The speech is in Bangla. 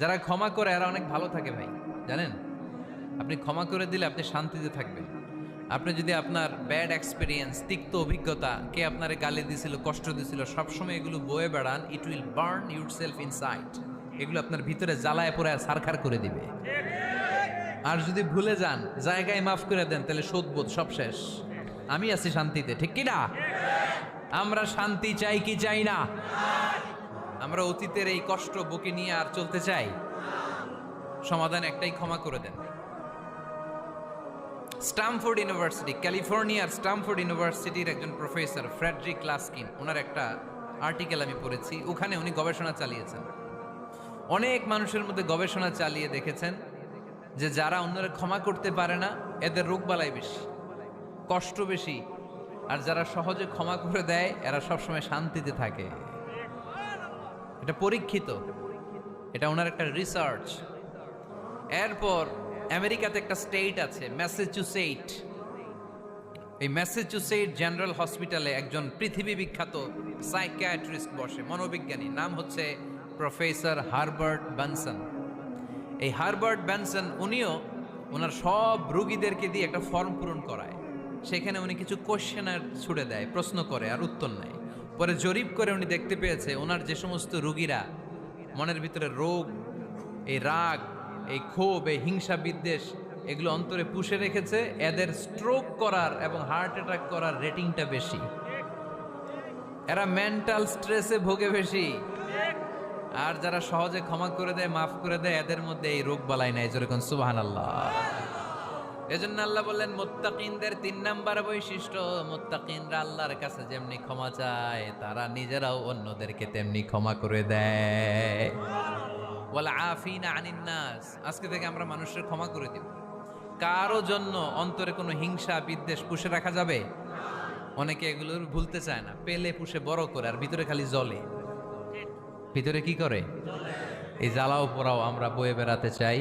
যারা ক্ষমা করে এরা অনেক ভালো থাকে ভাই, জানেন? আপনি ক্ষমা করে দিলে আপনি শান্তিতে থাকবেন। আপনি যদি আপনার ব্যাড এক্সপিরিয়েন্স, তিক্ত অভিজ্ঞতা, কে আপনারে গালি দিছিল, কষ্ট দিছিল, সবসময় এগুলো বয়ে বেড়ান, it will burn your self inside. এগুলো আপনার ভিতরে জ্বালায় পোড়ায় ছারখার করে দিবে। আর যদি ভুলে যান, জায়গায় মাফ করে দেন, তাহলে শোধবোধ সব শেষ। আমি আছি শান্তিতে, ঠিক কি না? আমরা শান্তি চাই কি চাই না? আমরা অতীতের এই কষ্ট বুকে নিয়ে আর চলতে চাই? সমাধান একটাই, ক্ষমা করে দেন। স্টামফোর্ড ইউনিভার্সিটি, ক্যালিফোর্নিয়ার স্টামফোর্ড ইউনিভার্সিটির একজন প্রফেসর ফ্রেডরিক লাস্কিন, ওনার একটা আর্টিকেল আমি পড়েছি। ওখানে উনি গবেষণা চালিয়েছেন, অনেক মানুষের মধ্যে গবেষণা চালিয়ে দেখেছেন যে যারা অন্যরা ক্ষমা করতে পারে না, এদের রোগবালাই বেশি, কষ্ট বেশি। আর যারা সহজে ক্ষমা করে দেয়, এরা সবসময় শান্তিতে থাকে। এটা পরীক্ষিত, এটা ওনার একটা রিসার্চ। এরপর আমেরিকাতে একটা স্টেট আছে ম্যাসাচুসেট। এই ম্যাসাচুসেট জেনারেল হসপিটালে একজন পৃথিবী বিখ্যাত সাইকিয়াট্রিস্ট বসে, মনোবিজ্ঞানী, নাম হচ্ছে প্রফেসর হারবার্ট বেনসন। এই হারবার্ট বেনসন উনিও ওনার সব রোগীদেরকে দিয়ে একটা ফর্ম পূরণ করায়। সেখানে উনি কিছু কোশ্চেনার ছুড়ে দেয়, প্রশ্ন করে আর উত্তর নেয়। পরে জরিপ করে উনি দেখতে পেয়েছে ওনার যে সমস্ত রোগীরা মনের ভিতরে রোগ, এই রাগ, এই ক্ষোভ, এই হিংসা বিদ্বেষ এগুলো অন্তরে পুষে রেখেছে, এদের স্ট্রোক করার এবং হার্ট অ্যাটাক করার রেটিংটা বেশি। এরা মেন্টাল স্ট্রেসে ভোগে বেশি। আর যারা সহজে ক্ষমা করে দেয়, মাফ করে দেয়, এদের মধ্যে এই রোগ বালাই নাই। যেরকম সুবহানাল্লাহ। এজন্য আল্লাহ বললেন মুত্তাকিনদের ৩ নাম্বার বৈশিষ্ট্য, মুত্তাকিনরা আল্লাহর কাছে যেমনি ক্ষমা চায়, তারা নিজেরাও অন্যদেরকে তেমনি ক্ষমা করে দেয়। ওয়াল আফিনা আনিন নাস, আজকে থেকে আমরা মানুষের ক্ষমা করে দিব। কারো জন্য অন্তরে কোনো হিংসা বিদ্বেষ পুষে রাখা যাবে? অনেকে এগুলোর ভুলতে চায় না, পেলে পুষে বড় করে, আর ভিতরে খালি জ্বলে। ভিতরে কি করে? এই জ্বালাও পোড়াও আমরা বয়ে বেড়াতে চাই